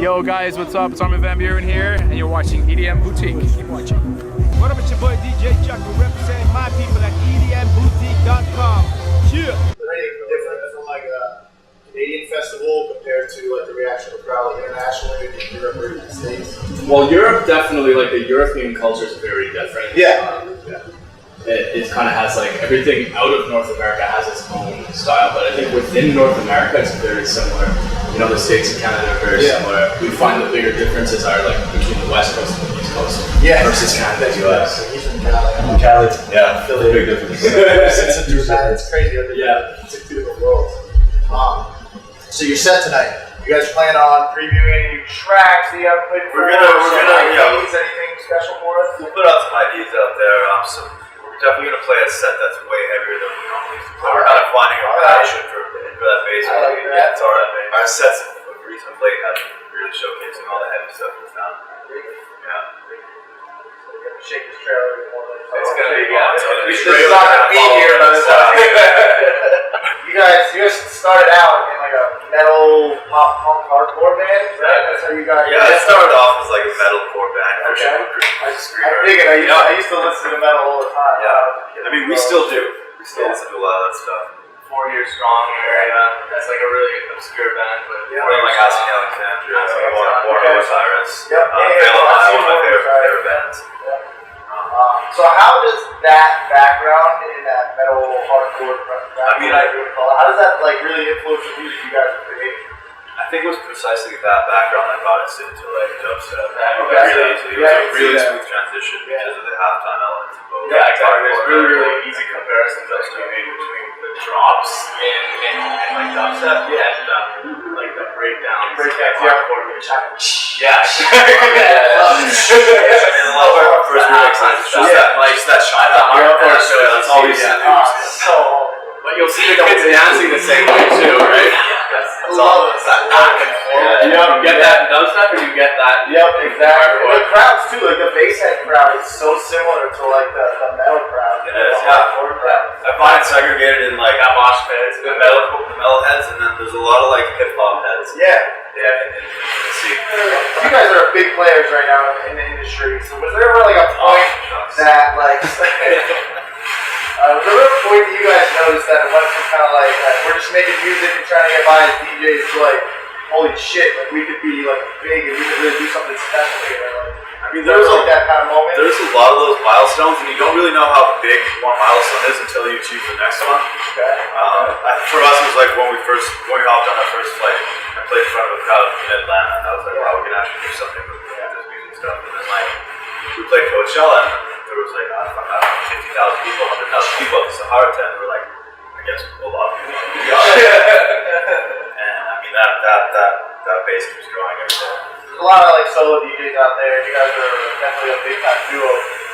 Yo guys, what's up? It's Armin van Buren here, and you're watching EDM Boutique. Keep watching. What up, it's your boy DJ Chuck. We're representing my people at EDMBoutique.com. Yeah. Anything different from like a Canadian festival compared to like the reaction of the crowd like internationally in Europe or the States? Well, Europe definitely, like the European culture is very different. Yeah. It kind of has like everything out of North America has its own style, but I think within North America it's very similar. You know, the States and Canada are very similar. We find the bigger differences are like between the West Coast and the East Coast versus Canada and US. He's from Cali. Cali, yeah, Philly, big difference. It's crazy. It's like two different worlds. So you're set tonight. You guys plan on previewing any new tracks that you haven't played before? We're gonna anything special for us? We'll put out some ideas out there. We're definitely gonna play a set that's way heavier than we normally do. So we're kind of finding a passion for that bass. Our sets of recent late have been really showcasing all the heavy stuff we found. Yeah. Shake this trailer more like It's gonna be straight up. Here by the time. You guys started out in like a metal pop punk hardcore band, right? That's how you guys. Yeah, it started off as like a metalcore band. Okay. I dig it. I used to listen to metal all the time. Yeah. I mean, we still do. We still listen to a lot of that stuff. 4 years strong area. That's like a really obscure band, but More like Asking Alexandria, War Osiris. Yep. Veil of Eye, one of my favorite bands. So how does that background in that metal hardcore how does that like really influence the music you guys are creating? I think it was precisely that background that got us into like dubstep. Okay. Really easily. It was a really smooth transition because of the halftime elements of both. yeah, exactly. There's really easy comparisons that can be made between the drops in like dubstep and like the breakdowns. Hardcore. Yeah. And a lot of our first remixes, it's just that shine. That's all we used to do. But you'll see the kids dancing the same way too, right? That's all that back and forth. You get that in dubstep, or you get that. Yep, exactly. And the crowds too, like the basshead crowd is so similar to like the metal crowd. It is, I find it segregated in like mosh pits, the metal heads, and then there's a lot of like hip hop heads. You guys are big players right now in the industry. So was there ever like a point that like was there ever a point that you guys noticed that it went from kind of like we're just making music and trying to get by as DJs to like holy shit, like we could be like big and we could really do something special here? Like, I mean, there's like that kind of moment. There's a lot of those milestones, and you don't really know how big one milestone is until you achieve the next one. Okay. For us, it was like when we hopped on our first flight. I played in front of a crowd in Atlanta, and I was like, wow, we can actually do something with this music stuff. And then like we played Coachella, and there was like 50,000 people, 100,000 people at the Sahara tent. And we were like, I guess a lot of people. And I mean that bass keeps growing every day. There's a lot of like solo DJs out there. You guys are definitely a big time duo.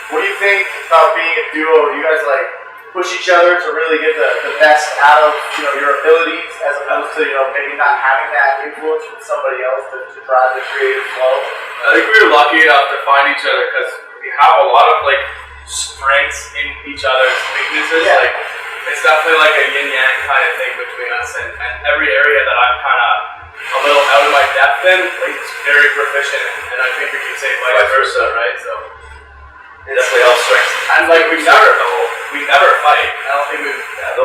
What do you think about being a duo? Do you guys like push each other to really get the best out of your abilities, as opposed to maybe not having that influence from somebody else to drive the creative flow? I think we were lucky enough to find each other because we have a lot of like strengths in each other's weaknesses. Yeah. Like it's definitely like a yin yang kind of thing between us, and every area that I'm kind of a little out of my depth in, like it's very proficient, and I think we can say vice versa, right? So it definitely helps strengths. And like we never fight. I don't think we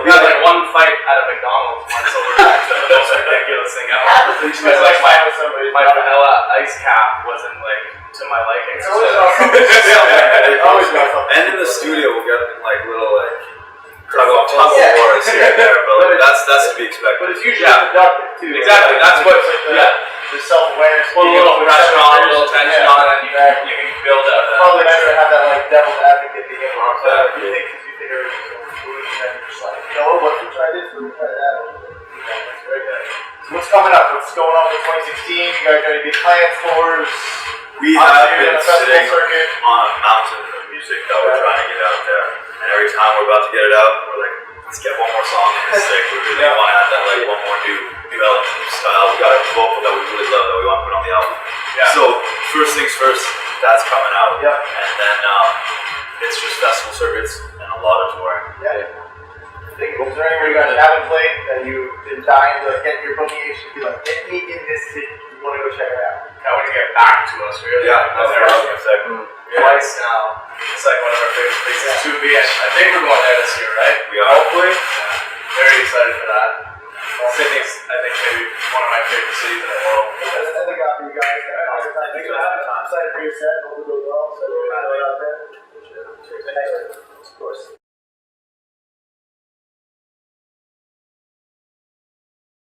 had like one fight at a McDonald's once over the most ridiculous thing ever. Because like my vanilla ice cap wasn't like to my liking. And in the studio we'll get like little like tug of wars here and there, but like, that's to be expected. But it's usually productive too. Exactly. That's what the self-awareness. Put a little pressure on, a little tension on, and you can build up. Probably nice to have that like devil's advocate to get along. You think everything's going smooth, and then you're just like, what if we try this? What if we try that? That's very good. What's coming up? What's going on for 2016? You guys got any big plans for us? We have been sitting on a mountain of music that we're trying to get out there, and every time we're about to get it out, we're like, let's get one more song in this thing. We really want to add that like one more new element, new style. We got a vocal that we really love that we want to put on the album. So first things first, that's coming out, and then it's just festival circuits and a lot of touring. Is there anywhere you guys haven't played that you've been dying to get your booking agent to be like, get me in this city? You want to go check it out? back to us, really. Yeah, that's what I was gonna say. Twice now. It's like one of our favorite places to be, and I think we're going there this year, right? We are. Hopefully. Yeah. Very excited for that. Sydney's, I think, maybe one of my favorite cities in the world. That's all we got for you guys. Thanks for having me. I'm excited for your set. Hope it goes well. So we'll go out there. Thanks.